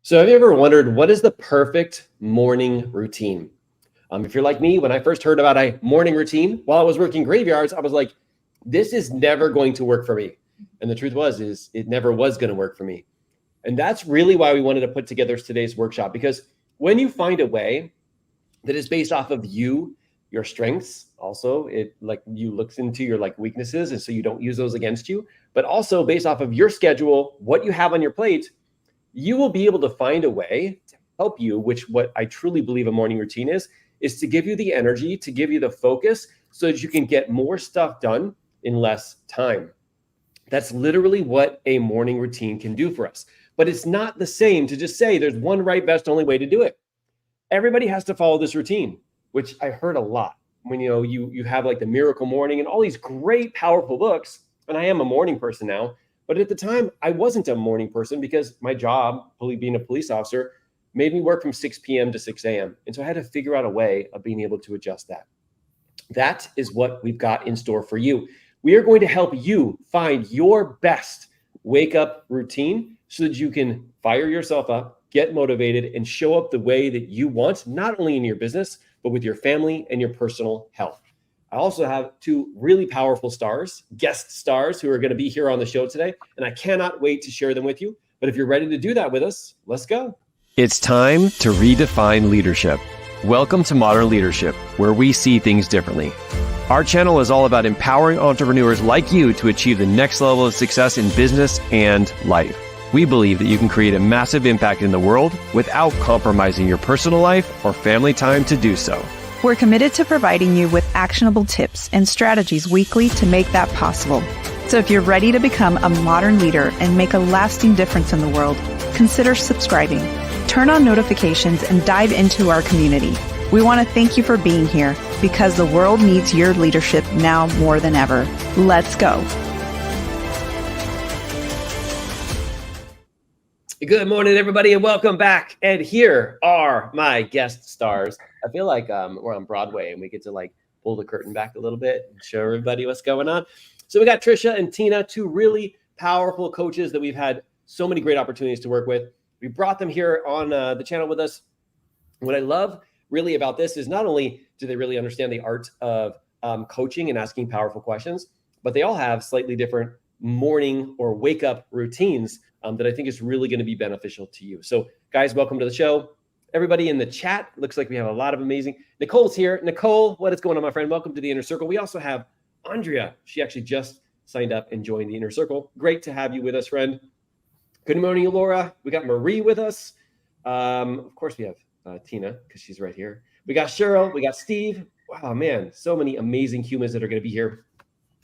So have you ever wondered, what is the perfect morning routine? If you're like me, when I first heard about a morning routine while I was working graveyards, I was like, this is never going to work for me. And the truth is it never was going to work for me. And that's really why we wanted to put together today's workshop, because when you find a way that is based off of you, your strengths, also it like you looks into your like weaknesses, and so you don't use those against you, but also based off of your schedule, what you have on your plate, you will be able to find a way to help you, which what I truly believe a morning routine is to give you the energy, to give you the focus so that you can get more stuff done in less time. That's literally what a morning routine can do for us. But it's not the same to just say there's one right, best, only way to do it. Everybody has to follow this routine, which I heard a lot when you have like the Miracle Morning and all these great, powerful books. And I am a morning person now. But at the time, I wasn't a morning person because my job, being a police officer, made me work from 6 p.m. to 6 a.m. And so I had to figure out a way of being able to adjust that. That is what we've got in store for you. We are going to help you find your best wake up routine so that you can fire yourself up, get motivated, and show up the way that you want, not only in your business, but with your family and your personal health. I also have two really powerful guest stars who are going to be here on the show today, and I cannot wait to share them with you. But if you're ready to do that with us, let's go. It's time to redefine leadership. Welcome to Modern Leadership, where we see things differently. Our channel is all about empowering entrepreneurs like you to achieve the next level of success in business and life. We believe that you can create a massive impact in the world without compromising your personal life or family time to do so. We're committed to providing you with actionable tips and strategies weekly to make that possible. So if you're ready to become a modern leader and make a lasting difference in the world, consider subscribing. Turn on notifications and dive into our community. We want to thank you for being here because the world needs your leadership now more than ever. Let's go. Good morning, everybody, and welcome back. And here are my guest stars. I feel like we're on Broadway and we get to like pull the curtain back a little bit and show everybody what's going on. So we got Tricia and Tina, two really powerful coaches that we've had so many great opportunities to work with. We brought them here on the channel with us. What I love really about this is not only do they really understand the art of coaching and asking powerful questions, but they all have slightly different morning or wake up routines that I think is really going to be beneficial to you. So guys, welcome to the show. Everybody in the chat, looks like we have a lot of amazing. Nicole's here. Nicole, what is going on, my friend? Welcome to the Inner Circle. We also have Andrea. She actually just signed up and joined the Inner Circle. Great to have you with us, friend. Good morning, Laura. We got Marie with us. Of course, we have Tina, because she's right here. We got Cheryl. We got Steve. Wow, man, so many amazing humans that are going to be here.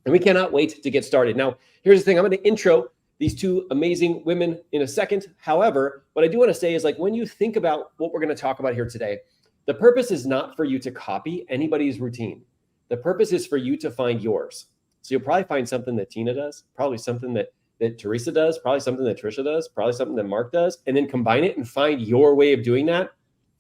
And we cannot wait to get started. Now, here's the thing. I'm going to intro these two amazing women in a second. However, what I do want to say is, like, when you think about what we're going to talk about here today, the purpose is not for you to copy anybody's routine. The purpose is for you to find yours. So you'll probably find something that Tina does, probably something that Teresa does, probably something that Trisha does, probably something that Mark does, and then combine it and find your way of doing that.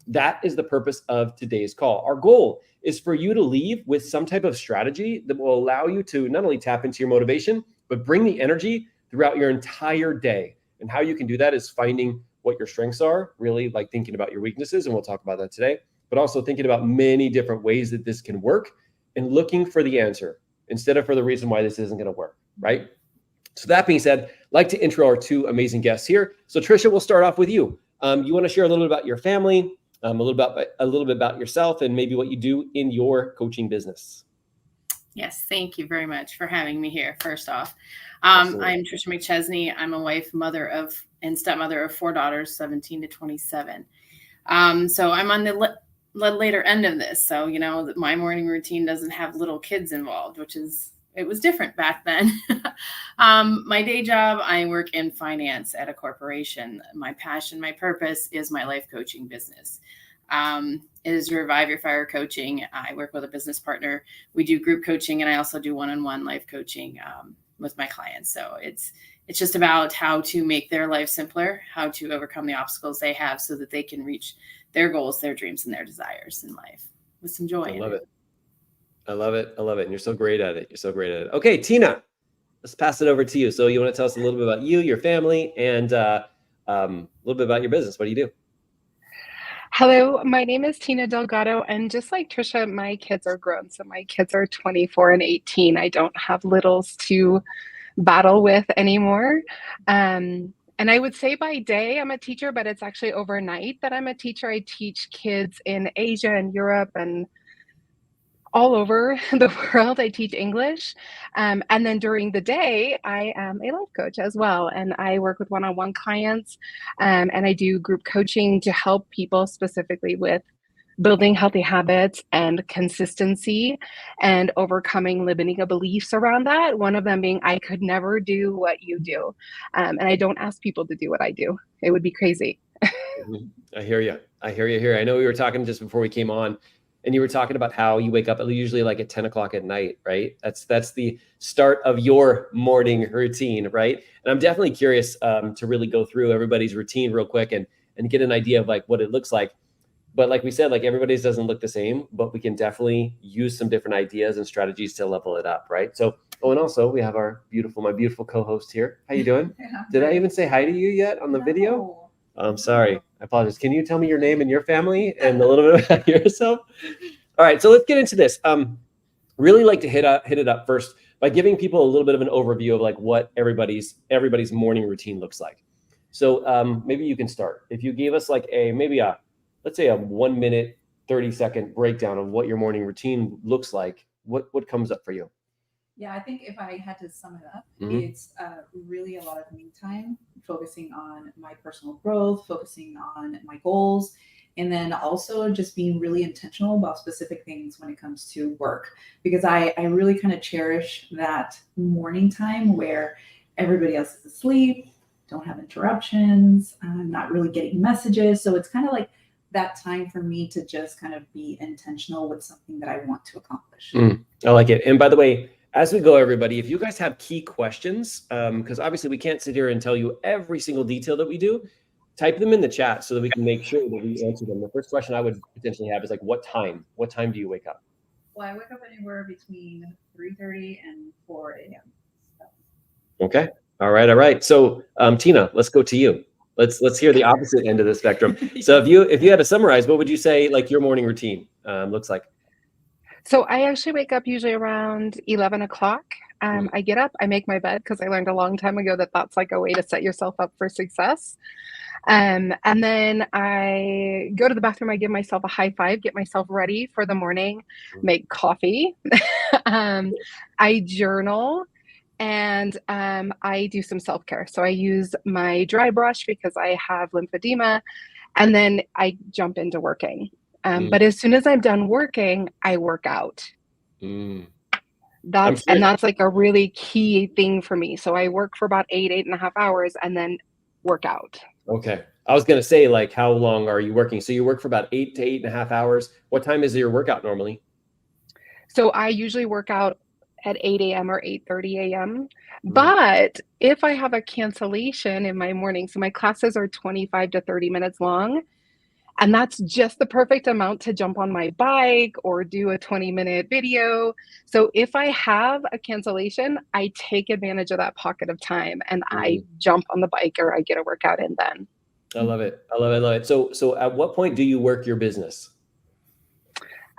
That is the purpose of today's call. Our goal is for you to leave with some type of strategy that will allow you to not only tap into your motivation, but bring the energy throughout your entire day. And how you can do that is finding what your strengths are, really like thinking about your weaknesses, and we'll talk about that today, but also thinking about many different ways that this can work and looking for the answer instead of for the reason why this isn't going to work, right? So that being said, I'd like to intro our two amazing guests here. So Trisha, we'll start off with you. You want to share a little bit about your family, a little bit about yourself, and maybe what you do in your coaching business. Yes, thank you very much for having me here. First off, I'm Tricia McChesney. I'm a wife, mother of, and stepmother of 4 daughters, 17 to 27. So I'm on the later end of this. So, you know, my morning routine doesn't have little kids involved, it was different back then. My day job, I work in finance at a corporation. My passion, my purpose is my life coaching business. Is Revive Your Fire coaching. I work with a business partner. We do group coaching, and I also do one-on-one life coaching with my clients. So it's just about how to make their life simpler, how to overcome the obstacles they have so that they can reach their goals, their dreams, and their desires in life with some joy. I love it. I love it. And you're so great at it. Okay, Tina, let's pass it over to you. So you want to tell us a little bit about you, your family, and a little bit about your business. What do you do? Hello, my name is Tina Delgado, and just like Trisha, my kids are grown. So my kids are 24 and 18. I don't have littles to battle with anymore. And I would say by day I'm a teacher, but it's actually overnight that I'm a teacher. I teach kids in Asia and Europe and all over the world. I teach English. And then during the day, I am a life coach as well. And I work with one-on-one clients, and I do group coaching to help people specifically with building healthy habits and consistency and overcoming limiting beliefs around that. One of them being, I could never do what you do. And I don't ask people to do what I do. It would be crazy. I hear you. I hear you here. I know we were talking just before we came on, and you were talking about how you wake up usually like at 10 o'clock at night, right? That's the start of your morning routine, right? And I'm definitely curious to really go through everybody's routine real quick and get an idea of like what it looks like. But like we said, like everybody's doesn't look the same, but we can definitely use some different ideas and strategies to level it up, right? So, oh, and also we have my beautiful co-host here. How you doing? Yeah, Did I even say hi to you yet on the video? I'm sorry. I apologize. Can you tell me your name and your family and a little bit about yourself? All right, so let's get into this. Really like to hit it up first by giving people a little bit of an overview of like what everybody's morning routine looks like. So maybe you can start. If you gave us like let's say a 1 minute, 30-second breakdown of what your morning routine looks like, what comes up for you? Yeah, I think if I had to sum it up, Mhm. it's really a lot of me time, focusing on my personal growth, focusing on my goals, and then also just being really intentional about specific things when it comes to work. Because I really kind of cherish that morning time where everybody else is asleep, don't have interruptions, I'm not really getting messages. So it's kind of like that time for me to just kind of be intentional with something that I want to accomplish. I like it. And by the way, as we go, everybody, if you guys have key questions, because obviously we can't sit here and tell you every single detail that we do, type them in the chat so that we can make sure that we answer them. The first question I would potentially have is like, what time do you wake up? Well, I wake up anywhere between 3:30 and 4 a.m. So. Okay. All right. So Tina, let's go to you. Let's hear the opposite end of the spectrum. So if you had to summarize, what would you say like your morning routine looks like? So I actually wake up usually around 11 o'clock. I get up, I make my bed because I learned a long time ago that that's like a way to set yourself up for success. And then I go to the bathroom, I give myself a high five, get myself ready for the morning, make coffee. I journal, and I do some self-care. So I use my dry brush because I have lymphedema, and then I jump into working. But as soon as I'm done working, I work out. That's like a really key thing for me. So I work for about 8.5 hours and then work out. Okay. I was going to say, like, how long are you working? So you work for about 8 to 8.5 hours. What time is your workout normally? So I usually work out at 8 a.m. or 8:30 a.m. But if I have a cancellation in my morning, so my classes are 25 to 30 minutes long, and that's just the perfect amount to jump on my bike or do a 20-minute video. So if I have a cancellation, I take advantage of that pocket of time and I jump on the bike or I get a workout in then. I love it. So at what point do you work your business?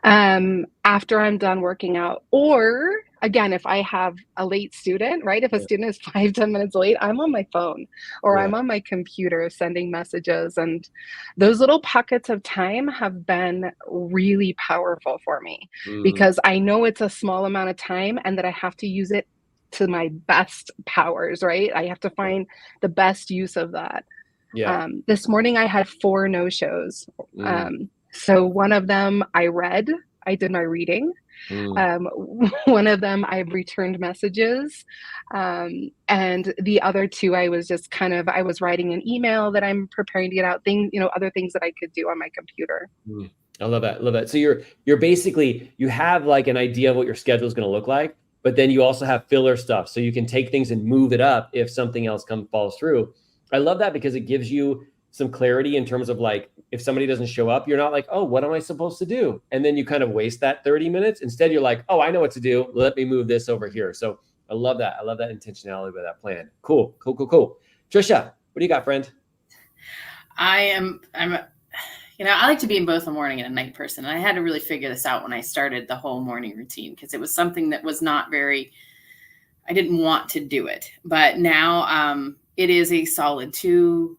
After I'm done working out, or again, if I have a late student, right? If a student is 5-10 minutes late, I'm on my phone or I'm on my computer sending messages. And those little pockets of time have been really powerful for me because I know it's a small amount of time and that I have to use it to my best powers, right? I have to find the best use of that. This morning I had 4 no-shows. So one of them I read, I did my reading. One of them I returned messages. And the other 2, I was just I was writing an email that I'm preparing to get out, other things that I could do on my computer. I love that. So you're basically, you have like an idea of what your schedule is going to look like, but then you also have filler stuff. So you can take things and move it up if something else falls through. I love that because it gives you some clarity in terms of like, if somebody doesn't show up, you're not like, oh, what am I supposed to do? And then you kind of waste that 30 minutes. Instead, you're like, oh, I know what to do. Let me move this over here. So I love that. I love that intentionality with that plan. Cool. Trisha, what do you got, friend? I'm I like to be in both a morning and a night person. And I had to really figure this out when I started the whole morning routine, because it was something that was not very, I didn't want to do it. But now it is a solid 2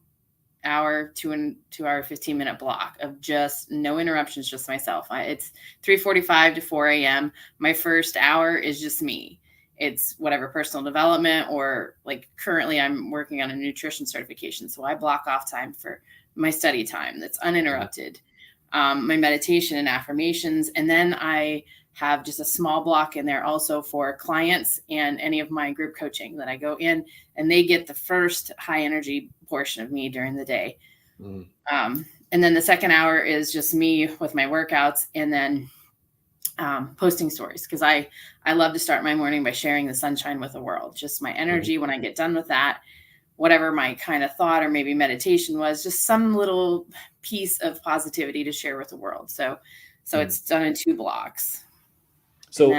hour, 15-minute block of just no interruptions, just myself. It's 3:45 to 4 a.m. My first hour is just me. It's whatever personal development, or like currently I'm working on a nutrition certification. So I block off time for my study time that's uninterrupted, my meditation and affirmations. And then I have just a small block in there also for clients and any of my group coaching that I go in, and they get the first high energy portion of me during the day. And then the second hour is just me with my workouts, and then posting stories, because I love to start my morning by sharing the sunshine with the world. Just my energy when I get done with that, whatever my kind of thought or maybe meditation was, just some little piece of positivity to share with the world. So it's done in 2 blocks. So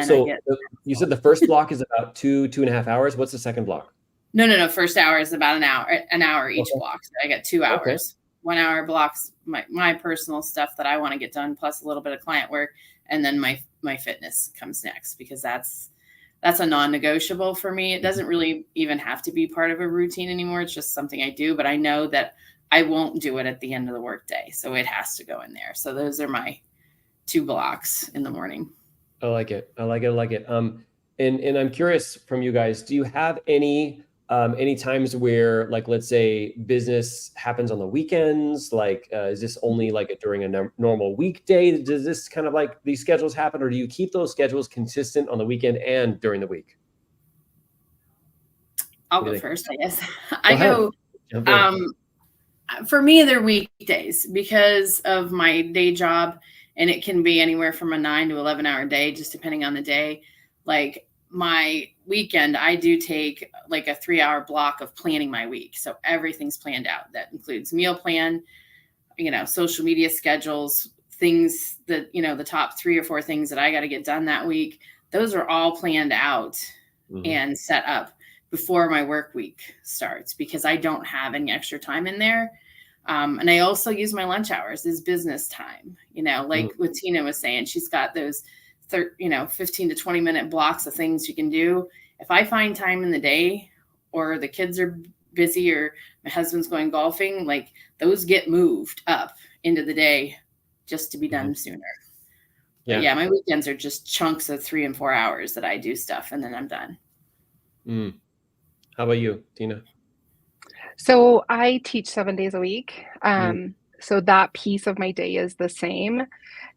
you said the first block is about 2.5 hours. What's the second block? No. First hour is about an hour each block. So I got 2 hours. Okay. 1 hour blocks, my personal stuff that I want to get done, plus a little bit of client work. And then my fitness comes next, because that's a non-negotiable for me. It doesn't really even have to be part of a routine anymore. It's just something I do, but I know that I won't do it at the end of the workday. So it has to go in there. So those are my 2 blocks in the morning. I like it. And I'm curious from you guys, do you have any times where, like, let's say business happens on the weekends? Like, is this only like during a normal weekday? Does this kind of like these schedules happen, or do you keep those schedules consistent on the weekend and during the week? I'll go first, I guess. For me, they're weekdays because of my day job, and it can be anywhere from a 9 to 11 hour day, just depending on the day. Like my weekend, I do take like a 3-hour block of planning my week. So everything's planned out. That includes meal plan, social media schedules, things that, the top 3 or 4 things that I got to get done that week. Those are all planned out and set up before my work week starts, because I don't have any extra time in there. And I also use my lunch hours as business time, like what Tina was saying. She's got those 15 to 20 minute blocks of things you can do. If I find time in the day, or the kids are busy, or my husband's going golfing, like those get moved up into the day just to be done sooner. Yeah. But yeah, my weekends are just chunks of 3 and 4 hours that I do stuff, and then I'm done. How about you, Tina? So I teach 7 days a week. So that piece of my day is the same.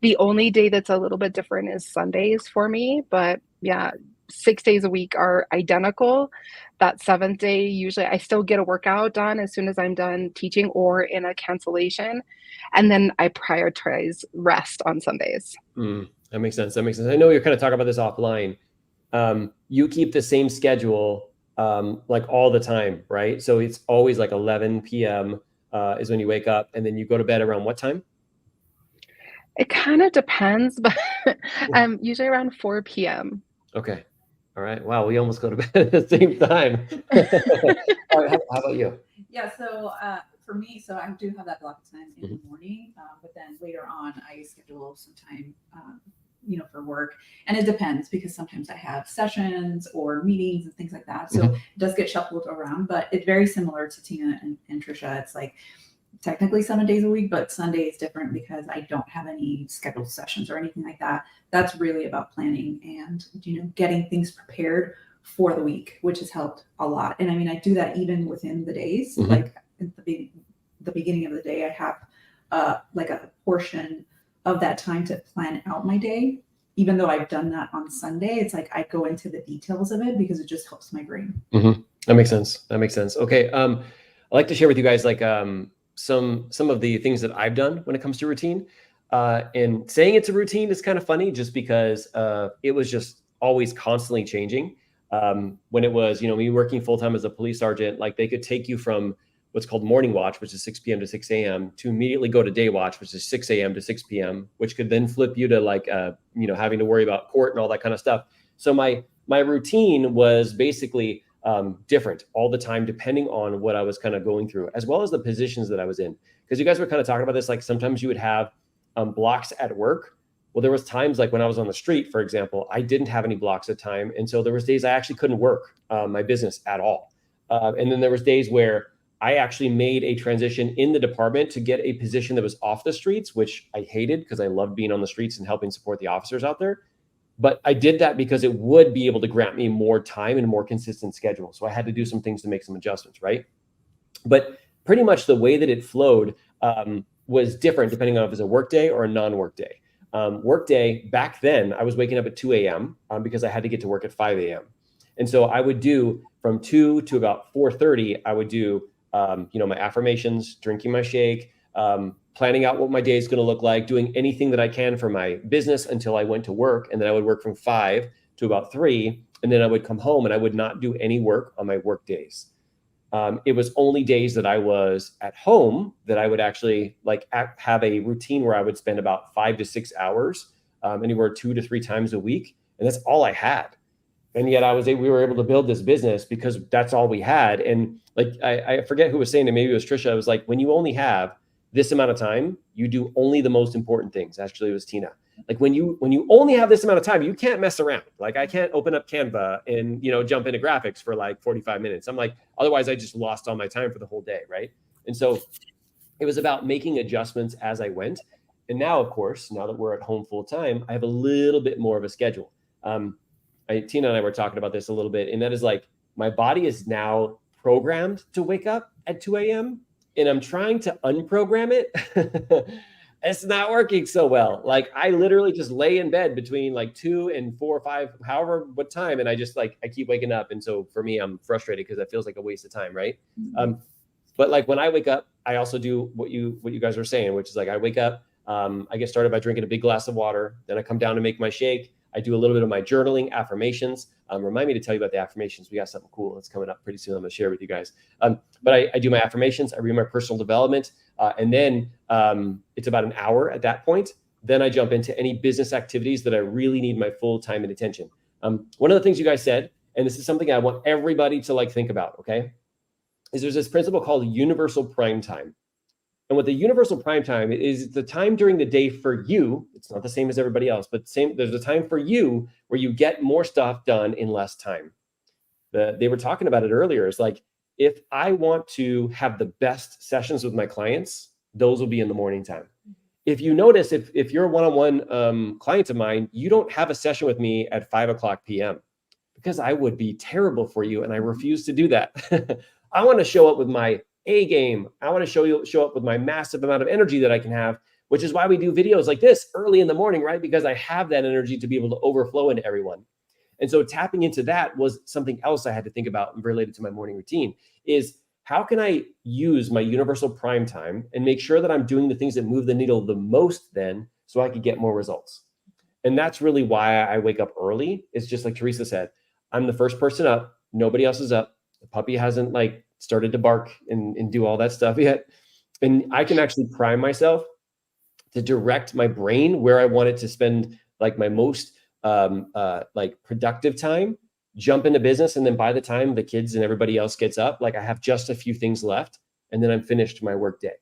The only day that's a little bit different is Sundays for me. But yeah, 6 days a week are identical. That 7th day, usually I still get a workout done as soon as I'm done teaching or in a cancellation. And then I prioritize rest on Sundays. That makes sense. I know you're kind of talking about this offline. You keep the same schedule like all the time, right? So it's always like 11 p.m. Is when you wake up, and then you go to bed around what time? It kind of depends, but usually around 4 p.m. Okay. All right. Wow. We almost go to bed at the same time. All right, how about you? Yeah. So for me, so I do have that block of time in the morning, but then later on I schedule some time, for work, and it depends, because sometimes I have sessions or meetings and things like that. So it does get shuffled around, but it's very similar to Tina and Trisha. It's like technically 7 days a week, but Sunday is different because I don't have any scheduled sessions or anything like that. That's really about planning and, getting things prepared for the week, which has helped a lot. And I mean, I do that even within the days. Like at the beginning of the day, I have like a portion of that time to plan out my day. Even though I've done that on Sunday, it's like I go into the details of it because it just helps my brain. That makes sense. Okay. I'd like to share with you guys like some of the things that I've done when it comes to routine. And saying it's a routine is kind of funny, just because it was just always constantly changing. When it was, me working full-time as a police sergeant, like they could take you from what's called morning watch, which is 6 p.m. to 6 a.m. to immediately go to day watch, which is 6 a.m. to 6 p.m., which could then flip you to like, having to worry about court and all that kind of stuff. So my routine was basically different all the time, depending on what I was kind of going through, as well as the positions that I was in. Because you guys were kind of talking about this, like sometimes you would have blocks at work. Well, there was times like when I was on the street, for example, I didn't have any blocks of time. And so there was days I actually couldn't work my business at all. And then there was days where I actually made a transition in the department to get a position that was off the streets, which I hated because I loved being on the streets and helping support the officers out there. But I did that because it would be able to grant me more time and a more consistent schedule. So I had to do some things to make some adjustments, right? But pretty much the way that it flowed was different depending on if it was a work day or a non-work day. Work day, back then, I was waking up at 2 a.m. Because I had to get to work at 5 a.m. And so I would do from 2 to about 4:30, I would do, my affirmations, drinking my shake, planning out what my day is going to look like, doing anything that I can for my business until I went to work. And then I would work from 5 to about 3. And then I would come home and I would not do any work on my work days. It was only days that I was at home that I would actually have a routine where I would spend about 5 to 6 hours, anywhere 2 to 3 times a week. And that's all I had. And yet we were able to build this business because that's all we had. And I forget who was saying it, maybe it was Trisha. It was like, when you only have this amount of time, you do only the most important things. Actually, it was Tina. Like when you only have this amount of time, you can't mess around. Like I can't open up Canva and, jump into graphics for like 45 minutes. I'm like, otherwise I just lost all my time for the whole day. Right. And so it was about making adjustments as I went. And now, of course, now that we're at home full time, I have a little bit more of a schedule. Tina and I were talking about this a little bit, and that is like, my body is now programmed to wake up at 2 a.m. and I'm trying to unprogram it. It's not working so well. Like I literally just lay in bed between like 2 and 4 or 5, however, what time. And I just I keep waking up. And so for me, I'm frustrated because it feels like a waste of time. Right. But like when I wake up, I also do what you guys were saying, which is like, I wake up, I get started by drinking a big glass of water. Then I come down to make my shake. I do a little bit of my journaling, affirmations. Remind me to tell you about the affirmations. We got something cool that's coming up pretty soon. I'm going to share with you guys. But I do my affirmations. I read my personal development. And then it's about an hour at that point. Then I jump into any business activities that I really need my full time and attention. One of the things you guys said, and this is something I want everybody to think about, okay, is there's this principle called universal prime time. And what the universal prime time is, the time during the day for you. It's not the same as everybody else, but there's a time for you where you get more stuff done in less time. They were talking about it earlier. It's like, if I want to have the best sessions with my clients, those will be in the morning time. If you notice, if you're a one-on-one client of mine, you don't have a session with me at 5:00 p.m. because I would be terrible for you. And I refuse to do that. I want to show up with my A game. I want to show up with my massive amount of energy that I can have, which is why we do videos like this early in the morning, right? Because I have that energy to be able to overflow into everyone. And so tapping into that was something else I had to think about related to my morning routine, is how can I use my universal prime time and make sure that I'm doing the things that move the needle the most then, so I could get more results. And that's really why I wake up early. It's just like Teresa said, I'm the first person up. Nobody else is up. The puppy hasn't started to bark and do all that stuff yet. And I can actually prime myself to direct my brain where I want it to spend my most productive time, jump into business. And then by the time the kids and everybody else gets up, I have just a few things left, and then I'm finished my work day.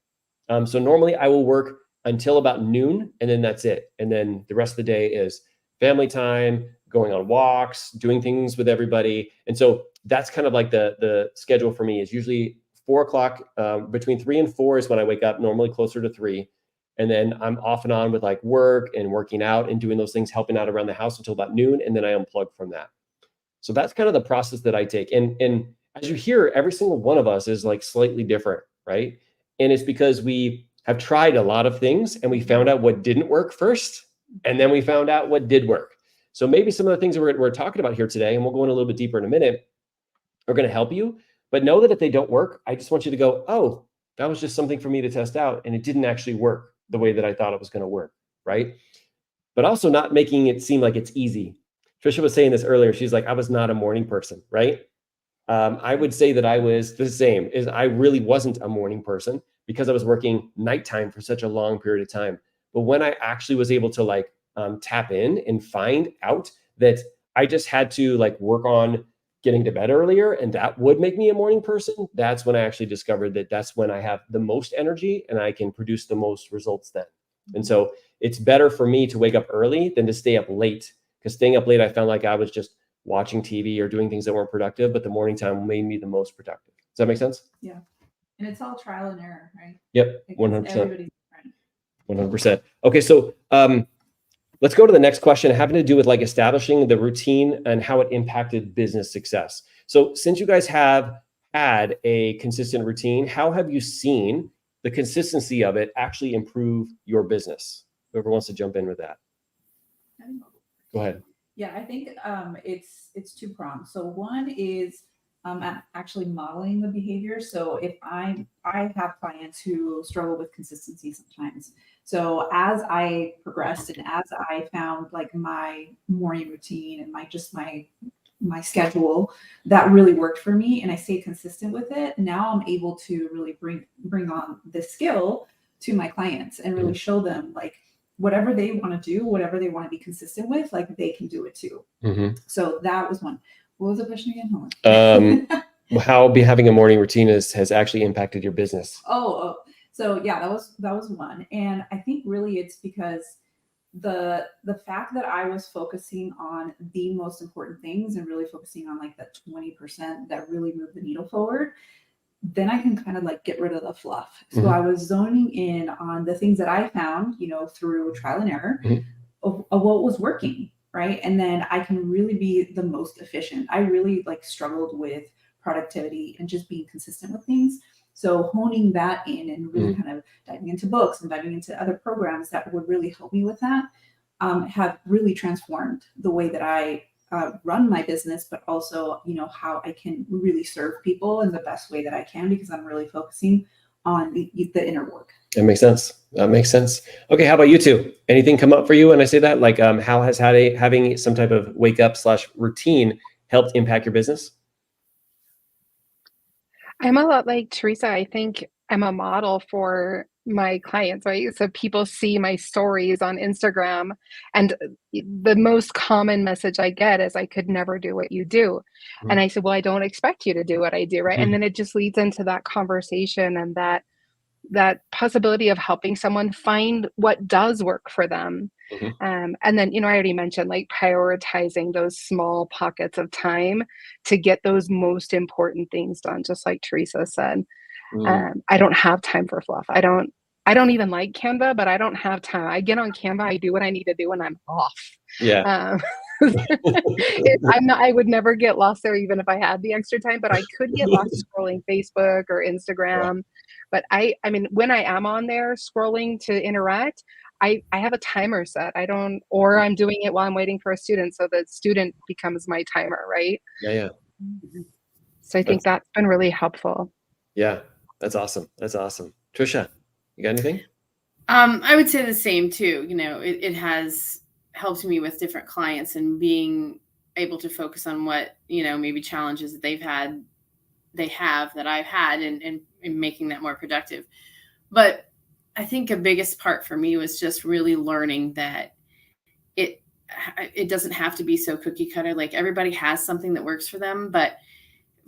So normally I will work until about noon, and then that's it. And then the rest of the day is family time, going on walks, doing things with everybody. And so that's kind of the schedule for me, is usually 4:00, between 3 and 4 is when I wake up, normally closer to 3. And then I'm off and on with work and working out and doing those things, helping out around the house until about noon. And then I unplug from that. So that's kind of the process that I take. And as you hear, every single one of us is slightly different, right? And it's because we have tried a lot of things and we found out what didn't work first, and then we found out what did work. So maybe some of the things that we're talking about here today, and we'll go in a little bit deeper in a minute, are going to help you. But know that if they don't work, I just want you to go, oh, that was just something for me to test out, and it didn't actually work the way that I thought it was going to work, right? But also not making it seem like it's easy. Trisha was saying this earlier. She's like, I was not a morning person, right? I would say that I was the same. Is I really wasn't a morning person because I was working nighttime for such a long period of time. But when I actually was able to tap in and find out that I just had to work on getting to bed earlier, and that would make me a morning person, that's when I actually discovered that that's when I have the most energy and I can produce the most results then. And so it's better for me to wake up early than to stay up late, because staying up late, I found like I was just watching TV or doing things that weren't productive, but the morning time made me the most productive. Does that make sense? Yeah. And it's all trial and error, right? Yep. Like 100%. everybody's different. 100%. Okay. So, let's go to the next question, having to do with like establishing the routine and how it impacted business success. So since you guys have had a consistent routine, how have you seen the consistency of it actually improve your business? Whoever wants to jump in with that. Go ahead. Yeah, I think it's two-pronged. So one is actually modeling the behavior. So if I have clients who struggle with consistency sometimes. So as I progressed and as I found like my morning routine and my schedule that really worked for me, and I stayed consistent with it, now I'm able to really bring on this skill to my clients and really show them like whatever they want to do, whatever they want to be consistent with, like they can do it too. So that was one. What was the question again? Hold on. How having a morning routine has actually impacted your business? So yeah, that was one. And I think really it's because the fact that I was focusing on the most important things and really focusing on like that 20% that really moved the needle forward, then I can kind of like get rid of the fluff. So I was zoning in on the things that I found, through trial and error of what was working. Right. And then I can really be the most efficient. I really like struggled with productivity and just being consistent with things. So honing that in and really kind of diving into books and diving into other programs that would really help me with that have really transformed the way that I run my business, but also, how I can really serve people in the best way that I can, because I'm really focusing on the inner work. That makes sense. Okay. How about you two? Anything come up for you when I say that? Like, how has having some type of wake up / routine helped impact your business? I'm a lot like Teresa. I think I'm a model for my clients, right? So people see my stories on Instagram, and the most common message I get is, I could never do what you do. And I said, well, I don't expect you to do what I do, right? And then it just leads into that conversation and that possibility of helping someone find what does work for them. And then, I already mentioned like prioritizing those small pockets of time to get those most important things done, just like Teresa said. I don't have time for fluff. I don't even like Canva, but I don't have time. I get on Canva, I do what I need to do, and I'm off. Yeah. I would never get lost there even if I had the extra time, but I could get lost scrolling Facebook or Instagram. But I mean, when I am on there scrolling to interact, I have a timer set. Or I'm doing it while I'm waiting for a student. So the student becomes my timer, right? Yeah. So I think that's been really helpful. Yeah. That's awesome. Trisha, you got anything? I would say the same too. It has helped me with different clients and being able to focus on what, maybe challenges that they have that I've had and making that more productive. But I think a biggest part for me was just really learning that it doesn't have to be so cookie cutter. Like everybody has something that works for them, but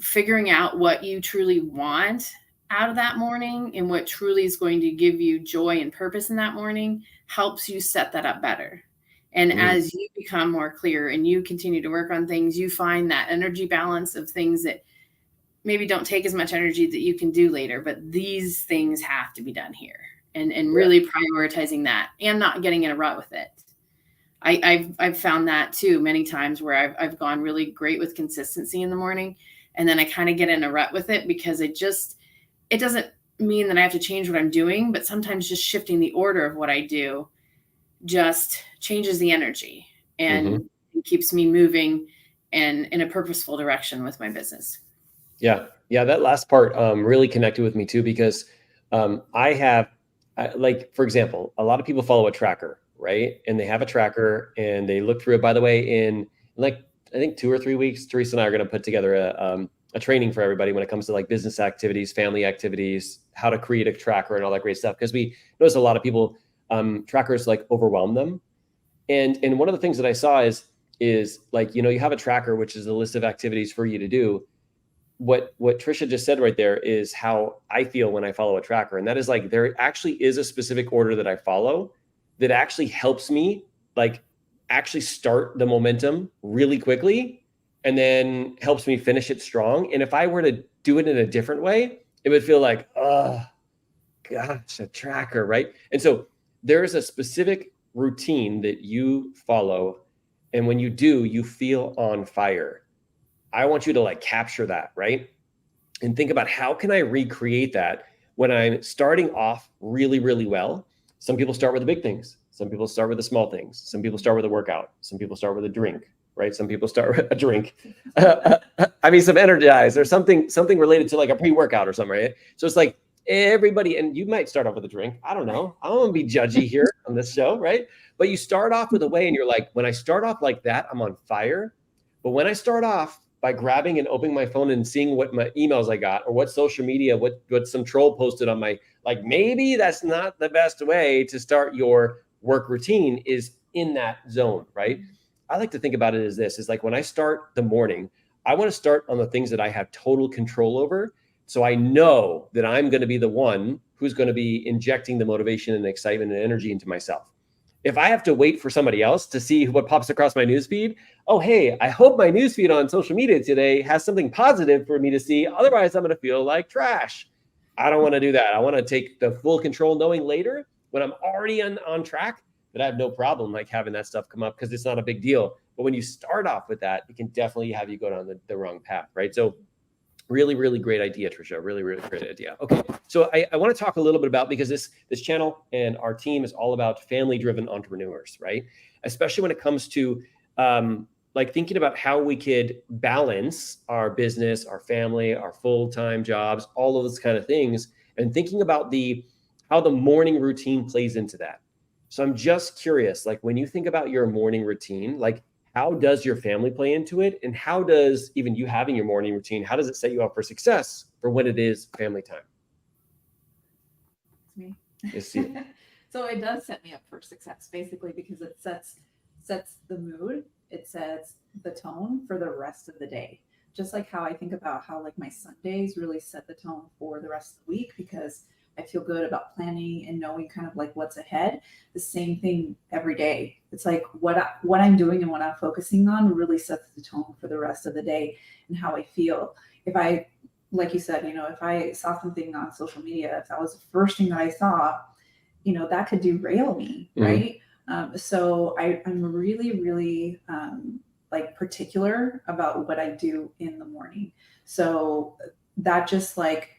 figuring out what you truly want out of that morning and what truly is going to give you joy and purpose in that morning helps you set that up better. And as you become more clear and you continue to work on things, you find that energy balance of things that maybe don't take as much energy that you can do later, but these things have to be done here, and really prioritizing that and not getting in a rut with it. I've found that too many times where I've gone really great with consistency in the morning, and then I kind of get in a rut with it because it doesn't mean that I have to change what I'm doing, but sometimes just shifting the order of what I do just changes the energy and it keeps me moving and in a purposeful direction with my business. Yeah. That last part really connected with me too, because like, for example, a lot of people follow a tracker, right? And they have a tracker and they look through it. By the way, in like, I think 2 or 3 weeks, Teresa and I are going to put together a training for everybody when it comes to like business activities, family activities, how to create a tracker and all that great stuff. Because we notice a lot of people, trackers like overwhelm them. And one of the things that I saw is is like, you know, you have a tracker, which is a list of activities for you to do. What Trisha just said right there is how I feel when I follow a tracker. And that is like, there actually is a specific order that I follow that actually helps me like actually start the momentum really quickly and then helps me finish it strong. And if I were to do it in a different way, it would feel like, oh gosh, a tracker, right? And so there is a specific routine that you follow. And when you do, you feel on fire. I want you to like capture that, right? And think about how can I recreate that when I'm starting off really, really well. Some people start with the big things. Some people start with the small things. Some people start with a workout. Some people start with a drink, right? Some people start with a drink. I mean, some energized or something related to like a pre-workout or something, right? So it's like everybody, and you might start off with a drink. I don't know. I don't want to be judgy here on this show, right? But you start off with a way and you're like, when I start off like that, I'm on fire. But when I start off by grabbing and opening my phone and seeing what my emails I got or what social media, what some troll posted on my, like, maybe that's not the best way to start your work routine is in that zone, right? I like to think about it as this, is like when I start the morning, I want to start on the things that I have total control over. So I know that I'm going to be the one who's going to be injecting the motivation and excitement and energy into myself. If I have to wait for somebody else to see what pops across my newsfeed, oh, hey, I hope my newsfeed on social media today has something positive for me to see. Otherwise, I'm going to feel like trash. I don't want to do that. I want to take the full control, knowing later when I'm already on track that I have no problem like having that stuff come up because it's not a big deal. But when you start off with that, it can definitely have you go down the wrong path, right? So really, really great idea, Trisha. Really, really great idea. Okay, so I want to talk a little bit about, because this channel and our team is all about family-driven entrepreneurs, right? Especially when it comes to like thinking about how we could balance our business, our family, our full-time jobs, all of those kind of things, and thinking about how the morning routine plays into that. So I'm just curious, like when you think about your morning routine, like how does your family play into it? And how does even you having your morning routine, how does it set you up for success for when it is family time? It's me. It's you. So it does set me up for success, basically, because it sets the mood. It sets the tone for the rest of the day. Just like how I think about how like my Sundays really set the tone for the rest of the week, because I feel good about planning and knowing kind of like what's ahead. The same thing every day. It's like what I'm doing and what I'm focusing on really sets the tone for the rest of the day and how I feel. If I, like you said, if I saw something on social media, if that was the first thing that I saw, that could derail me, right? So I'm really, really like particular about what I do in the morning. So that just like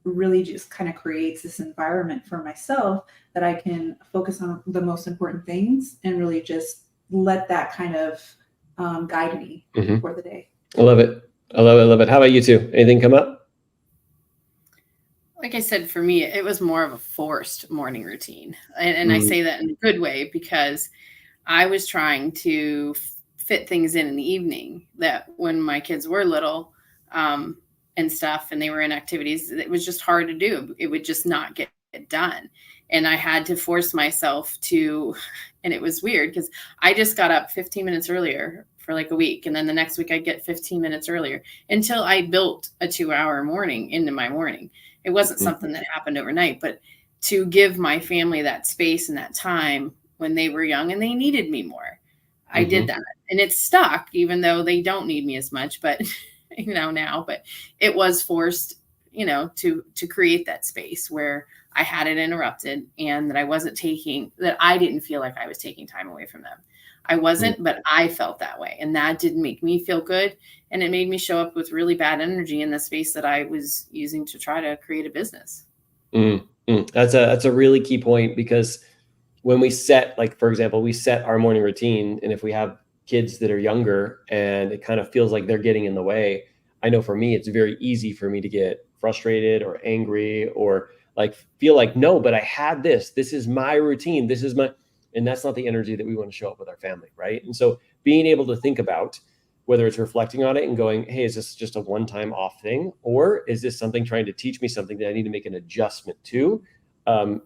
really just kind of creates this environment for myself that I can focus on the most important things and really just let that kind of guide me for the day. I love it. I love it. How about you two? Anything come up? Like I said, for me, it was more of a forced morning routine. And I say that in a good way because I was trying to fit things in the evening that when my kids were little and stuff, and they were in activities, it was just hard to do. It would just not get done. And I had to force myself to, and it was weird because I just got up 15 minutes earlier for like a week. And then the next week I'd get 15 minutes earlier until I built a 2-hour morning into my morning. It wasn't something that happened overnight, but to give my family that space and that time when they were young and they needed me more, I did that. And it stuck, even though they don't need me as much, but now, but it was forced, to create that space where I had it interrupted and that I didn't feel like I was taking time away from them. I wasn't, but I felt that way. And that didn't make me feel good. And it made me show up with really bad energy in the space that I was using to try to create a business. That's a really key point, because when we set, like, for example, we set our morning routine, and if we have kids that are younger and it kind of feels like they're getting in the way, I know for me, it's very easy for me to get frustrated or angry or like feel like, no, but I had this is my routine. And that's not the energy that we want to show up with our family, right? And so being able to think about whether it's reflecting on it and going, hey, is this just a one-time off thing? Or is this something trying to teach me something that I need to make an adjustment to?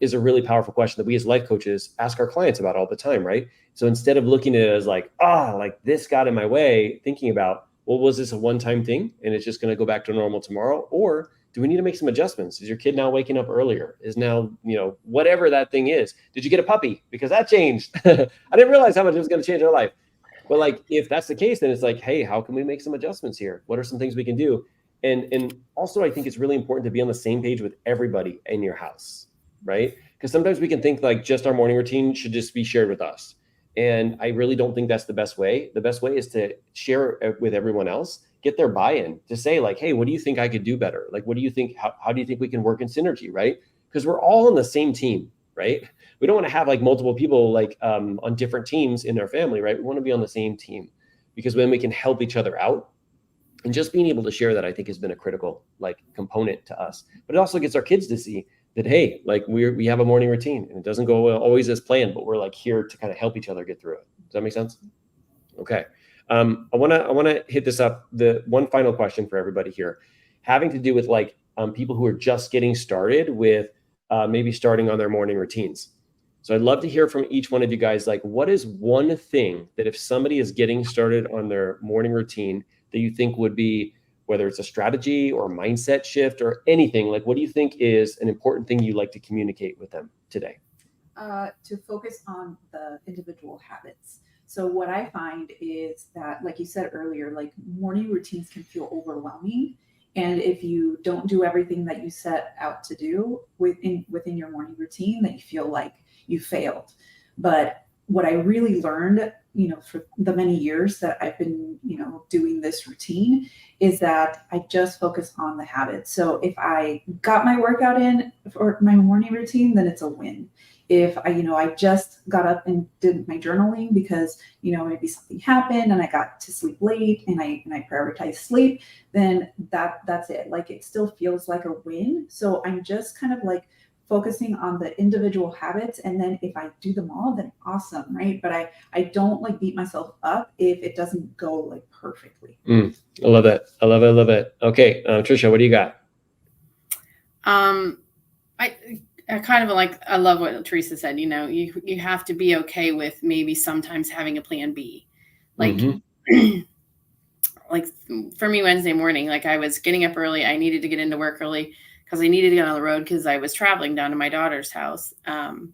is a really powerful question that we as life coaches ask our clients about all the time, right? So instead of looking at it as like, like this got in my way, thinking about, well, was this a one-time thing and it's just going to go back to normal tomorrow? Or do we need to make some adjustments? Is your kid now waking up earlier? Is now, whatever that thing is. Did you get a puppy? Because that changed. I didn't realize how much it was going to change our life. But like, if that's the case, then it's like, hey, how can we make some adjustments here? What are some things we can do? And also, I think it's really important to be on the same page with everybody in your house, right? Because sometimes we can think like just our morning routine should just be shared with us. And I really don't think that's the best way. The best way is to share it with everyone else, get their buy-in, to say like, hey, what do you think I could do better? Like, what do you think, how do you think we can work in synergy, right? Because we're all on the same team, right? We don't want to have like multiple people like on different teams in our family, right? We want to be on the same team because then we can help each other out. And just being able to share that, I think, has been a critical like component to us. But it also gets our kids to see that, hey, like we have a morning routine and it doesn't go always as planned, but we're like here to kind of help each other get through it. Does that make sense? Okay. I want to hit this up. The one final question for everybody here, having to do with like people who are just getting started with maybe starting on their morning routines. So I'd love to hear from each one of you guys, like what is one thing that if somebody is getting started on their morning routine that you think would be, whether it's a strategy or mindset shift or anything, like what do you think is an important thing you like to communicate with them today? To focus on the individual habits. So what I find is that, like you said earlier, like morning routines can feel overwhelming. And if you don't do everything that you set out to do within your morning routine, that you feel like you failed. But what I really learned, for the many years that I've been, doing this routine is that I just focus on the habits. So if I got my workout in for my morning routine, then it's a win. If I just got up and did my journaling because, maybe something happened and I got to sleep late and I prioritize sleep, then that's it. Like it still feels like a win. So I'm just kind of like focusing on the individual habits. And then if I do them all, then awesome. Right. But I don't like beat myself up if it doesn't go like perfectly. I love it. I love it. I love it. Okay. Trisha, what do you got? I kind of like, I love what Teresa said, you have to be okay with maybe sometimes having a plan B. Like, like for me, Wednesday morning, like I was getting up early. I needed to get into work early because I needed to get on the road because I was traveling down to my daughter's house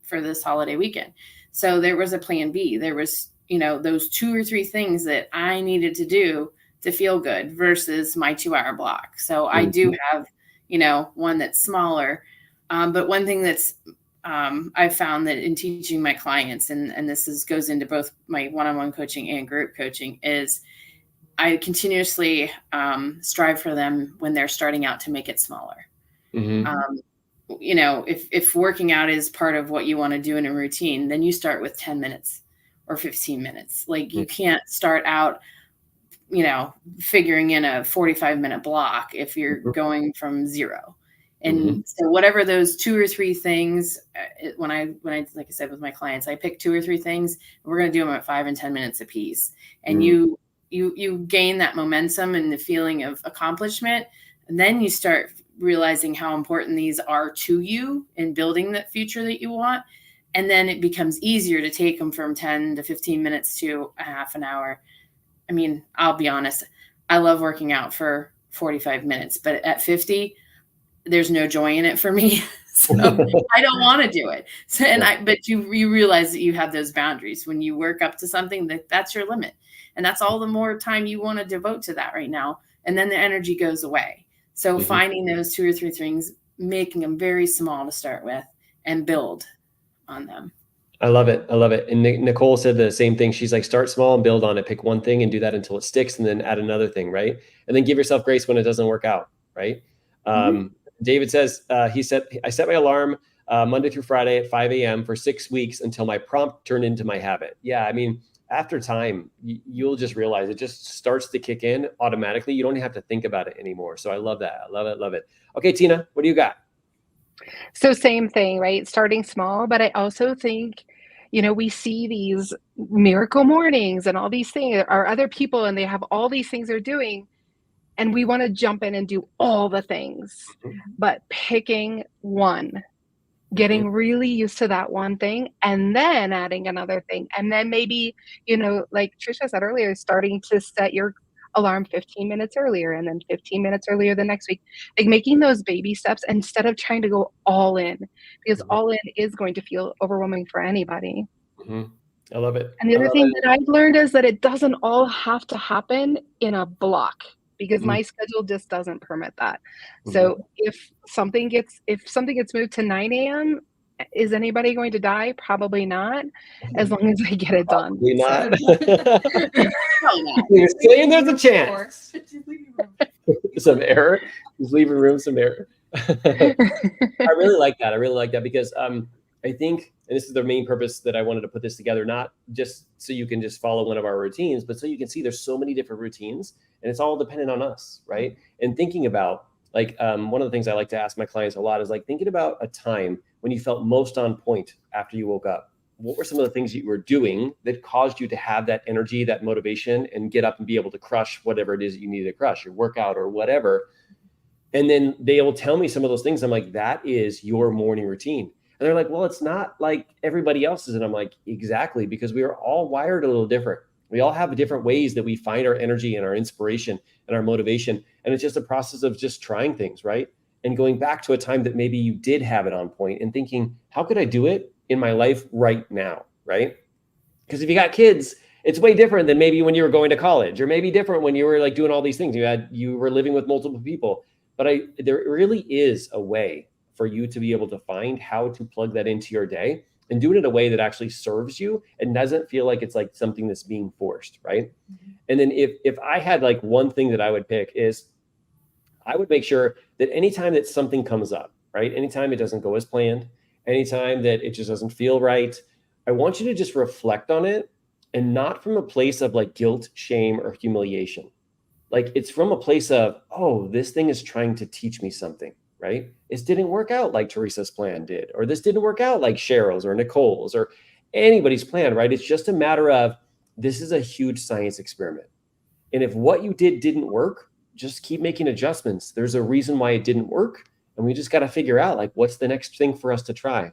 for this holiday weekend. So there was a plan B. There was, those 2 or 3 things that I needed to do to feel good versus my 2-hour block. So I do have, one that's smaller. But one thing that's I've found that in teaching my clients, and this goes into both my one-on-one coaching and group coaching, is I continuously strive for them when they're starting out to make it smaller. If working out is part of what you want to do in a routine, then you start with 10 minutes or 15 minutes. Like you can't start out, figuring in a 45-minute block if you're going from 0. And so whatever those 2 or 3 things, when I, like I said, with my clients, I pick 2 or 3 things, and we're going to do them at 5 and 10 minutes a piece. And you gain that momentum and the feeling of accomplishment. And then you start realizing how important these are to you in building that future that you want. And then it becomes easier to take them from 10 to 15 minutes to a half an hour. I mean, I'll be honest, I love working out for 45 minutes, but at 50, there's no joy in it for me. So I don't want to do it. So, but you realize that you have those boundaries when you work up to something that's your limit. And that's all the more time you want to devote to that right now. And then the energy goes away. So finding those 2 or 3 things, making them very small to start with and build on them. I love it. I love it. And Nicole said the same thing. She's like, start small and build on it. Pick one thing and do that until it sticks, and then add another thing. Right. And then give yourself grace when it doesn't work out. Right. David says, I set my alarm Monday through Friday at 5 a.m. for 6 weeks until my prompt turned into my habit. Yeah. I mean, after time, you'll just realize it just starts to kick in automatically. You don't have to think about it anymore. So I love that. I love it. Love it. Okay, Tina, what do you got? So same thing, right? Starting small, but I also think, we see these miracle mornings and all these things are other people and they have all these things they're doing. And we want to jump in and do all the things, but picking one getting really used to that one thing and then adding another thing. And then maybe, like Trisha said earlier, starting to set your alarm 15 minutes earlier and then 15 minutes earlier the next week. Like making those baby steps instead of trying to go all in, because all in is going to feel overwhelming for anybody. I love it. And the other thing that I've learned is that it doesn't all have to happen in a block, because my schedule just doesn't permit that. So if something gets moved to 9 a.m., is anybody going to die? Probably not, as long as I get it done. Probably not. You're saying there's a chance. Some error. Just leaving room some error. I really like that. I really like that because I think, and this is the main purpose that I wanted to put this together, not just so you can just follow one of our routines, but so you can see there's so many different routines and it's all dependent on us, right? And thinking about like, one of the things I like to ask my clients a lot is like thinking about a time when you felt most on point after you woke up. What were some of the things that you were doing that caused you to have that energy, that motivation, and get up and be able to crush whatever it is that you needed to crush, your workout or whatever? And then they will tell me some of those things. I'm like, that is your morning routine. And they're like, well, it's not like everybody else's. And I'm like, exactly, because we are all wired a little different. We all have different ways that we find our energy and our inspiration and our motivation. And it's just a process of just trying things, right? And going back to a time that maybe you did have it on point and thinking, how could I do it in my life right now, right? Because if you got kids, it's way different than maybe when you were going to college, or maybe different when you were like doing all these things. You were living with multiple people. But there really is a way for you to be able to find how to plug that into your day and do it in a way that actually serves you and doesn't feel like it's like something that's being forced, right? And then if I had like one thing that I would pick is I would make sure that anytime that something comes up, right? Anytime it doesn't go as planned, anytime that it just doesn't feel right, I want you to just reflect on it, and not from a place of like guilt, shame, or humiliation. Like it's from a place of, oh, this thing is trying to teach me something, right? It didn't work out like Teresa's plan did, or this didn't work out like Cheryl's or Nicole's or anybody's plan, right? It's just a matter of, this is a huge science experiment. And if what you didn't work, just keep making adjustments. There's a reason why it didn't work. And we just got to figure out like, what's the next thing for us to try?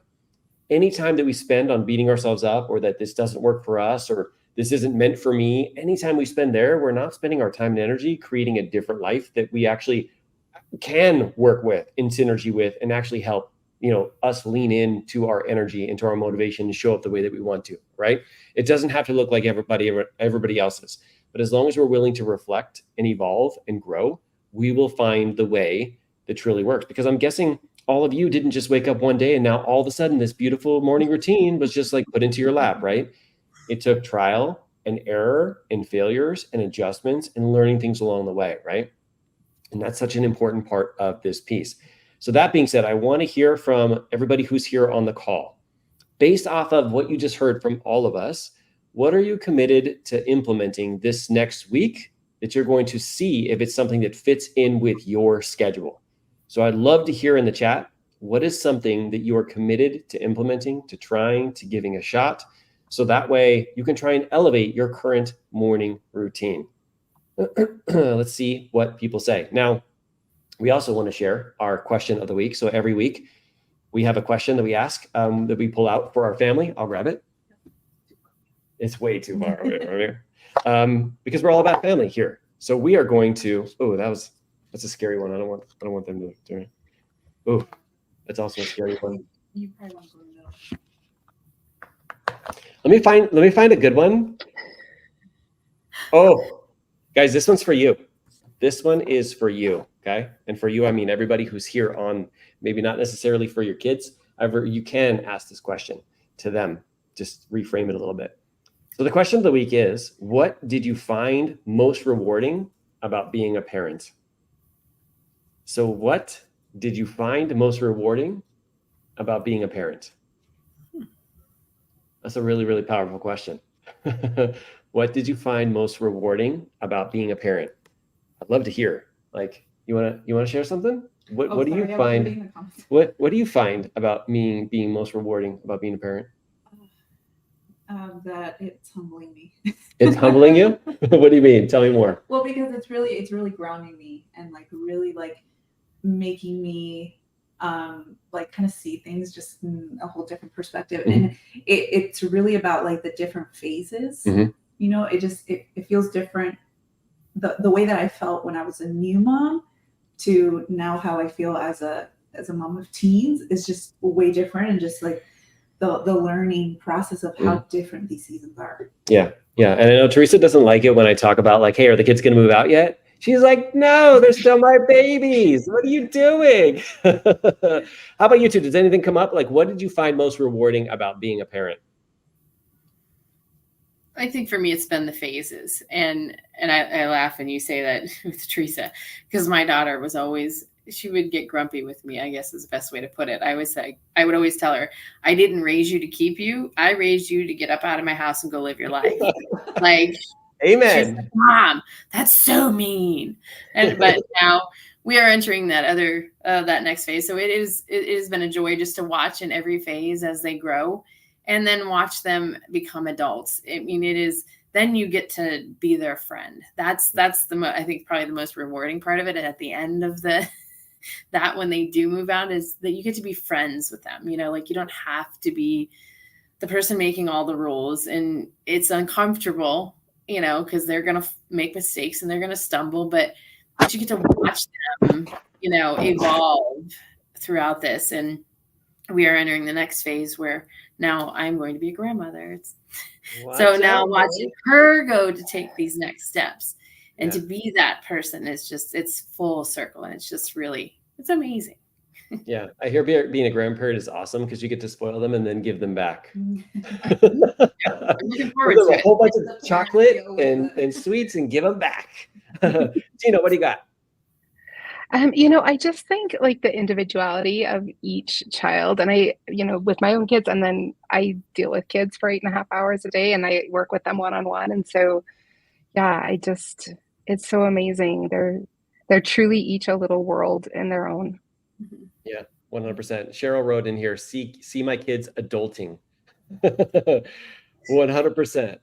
Any time that we spend on beating ourselves up, or that this doesn't work for us, or this isn't meant for me, anytime we spend there, we're not spending our time and energy creating a different life that we actually can work with, in synergy with, and actually help, us lean into our energy, into our motivation, and show up the way that we want to, right? It doesn't have to look like everybody else's, but as long as we're willing to reflect and evolve and grow, we will find the way that truly works. Because I'm guessing all of you didn't just wake up one day and now all of a sudden this beautiful morning routine was just like put into your lap, right? It took trial and error and failures and adjustments and learning things along the way, right? And that's such an important part of this piece. So that being said, I want to hear from everybody who's here on the call. Based off of what you just heard from all of us, what are you committed to implementing this next week that you're going to see if it's something that fits in with your schedule? So I'd love to hear in the chat, what is something that you are committed to implementing, to trying, to giving a shot? So that way you can try and elevate your current morning routine. Let's see what people say. Now, we also want to share our question of the week. So every week we have a question that we ask, that we pull out for our family. I'll grab it. It's way too far over here. Because we're all about family here. So we are going to, that's a scary one. I don't want them to do it. Oh, that's also a scary one. You probably want to go to the middle. Let me find a good one. Oh, guys, this one's for you. This one is for you, okay? And for you, I mean everybody who's here on, maybe not necessarily for your kids. However, you can ask this question to them. Just reframe it a little bit. So the question of the week is, what did you find most rewarding about being a parent? So what did you find most rewarding about being a parent? That's a really, really powerful question. What did you find most rewarding about being a parent? I'd love to hear. Like, you wanna share something? What do you find? What do you find about being most rewarding about being a parent? That it's humbling me. It's humbling you? What do you mean? Tell me more. Well, because it's really grounding me and like really like making me like kind of see things just in a whole different perspective. And it's really about like the different phases. You know, it feels different. The way that I felt when I was a new mom to now how I feel as a mom of teens is just way different, and just like the learning process of how different these seasons are. Yeah. And I know Teresa doesn't like it when I talk about like, hey, are the kids going to move out yet? She's like, no, they're still my babies. What are you doing? How about you two? Does anything come up? Like, what did you find most rewarding about being a parent? I think for me, it's been the phases. And I laugh when you say that with Teresa, because my daughter was always, she would get grumpy with me, I guess is the best way to put it. I would always tell her, I didn't raise you to keep you. I raised you to get up out of my house and go live your life. Like, amen. Like, Mom, that's so mean. But now we are entering that that next phase. So it has been a joy just to watch in every phase as they grow, and then watch them become adults. I mean, then you get to be their friend. That's I think probably the most rewarding part of it. And at the end of that when they do move out is that you get to be friends with them. You know, like you don't have to be the person making all the rules, and it's uncomfortable, you know, because they're going to make mistakes and they're going to stumble, but you get to watch them, you know, evolve throughout this. And we are entering the next phase where now I'm going to be a grandmother. So now watching her go to take these next steps and to be that person is just, it's full circle. And it's just really, it's amazing. Yeah, I hear being a grandparent is awesome because you get to spoil them and then give them back. I'm looking forward to a whole bunch of chocolate and sweets and give them back. Tina, what do you got? You know, I just think like the individuality of each child, and I, you know, with my own kids, and then I deal with kids for 8.5 hours a day, and I work with them one-on-one. And so, yeah, it's so amazing. They're truly each a little world in their own. Yeah, 100%. Cheryl wrote in here, see my kids adulting. 100%.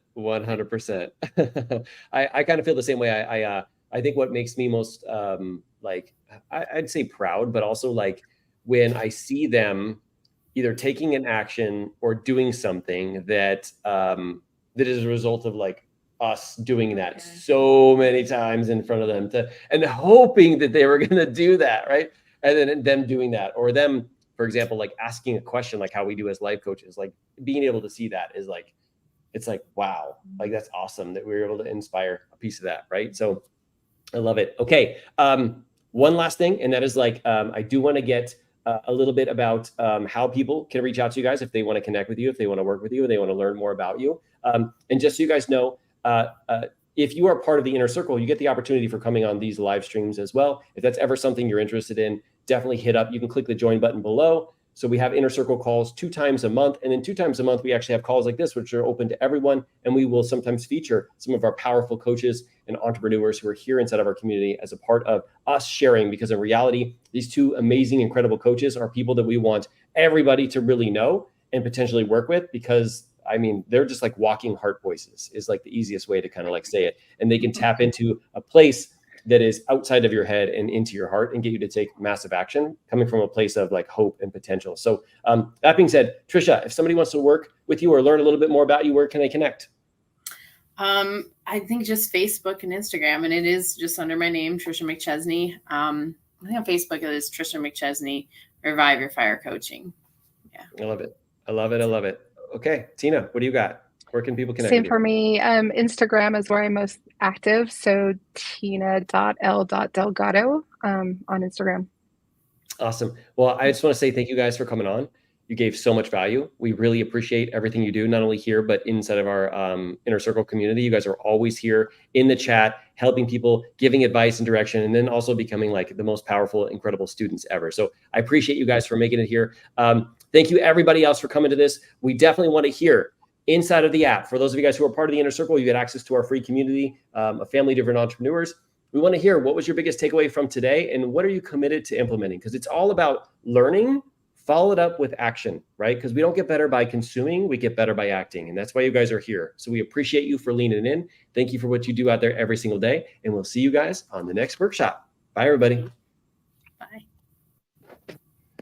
I kind of feel the same way. I think what makes me most like I'd say proud, but also like when I see them either taking an action or doing something that is a result of like us doing that so many times in front of them and hoping that they were going to do that, right? And then them doing that, or them, for example, like asking a question, like how we do as life coaches, like being able to see that is like, it's like, wow, like that's awesome that we were able to inspire a piece of that, right? So I love it. Okay, one last thing, and that is like, I do want to get a little bit about how people can reach out to you guys if they want to connect with you, if they want to work with you, and they want to learn more about you. And just so you guys know, if you are part of the Inner Circle, you get the opportunity for coming on these live streams as well. If that's ever something you're interested in, definitely hit up. You can click the join button below. So we have Inner Circle calls 2 times a month. And then 2 times a month, we actually have calls like this, which are open to everyone. And we will sometimes feature some of our powerful coaches and entrepreneurs who are here inside of our community as a part of us sharing. Because in reality, these 2 amazing, incredible coaches are people that we want everybody to really know and potentially work with, because I mean, they're just like walking heart voices is like the easiest way to kind of like say it. And they can tap into a place that is outside of your head and into your heart and get you to take massive action coming from a place of like hope and potential. So that being said, Trisha, if somebody wants to work with you or learn a little bit more about you, where can they connect? I think just Facebook and Instagram, and it is just under my name, Tricia McChesney. I think on Facebook it is Tricia McChesney, Revive Your Fire Coaching. Yeah. I love it. I love it. I love it. Okay, Tina, what do you got? Where can people connect? Same for me. Instagram is where I'm most active. So tina.l.delgado on Instagram. Awesome. Well, I just want to say thank you guys for coming on. You gave so much value. We really appreciate everything you do, not only here, but inside of our Inner Circle community. You guys are always here in the chat, helping people, giving advice and direction, and then also becoming like the most powerful, incredible students ever. So I appreciate you guys for making it here. Thank you everybody else for coming to this. We definitely want to hear inside of the app. For those of you guys who are part of the Inner Circle, you get access to our free community, a family of different entrepreneurs. We want to hear what was your biggest takeaway from today and what are you committed to implementing? Because it's all about learning, follow it up with action, right? Because we don't get better by consuming, we get better by acting. And that's why you guys are here. So we appreciate you for leaning in. Thank you for what you do out there every single day. And we'll see you guys on the next workshop. Bye, everybody. Bye.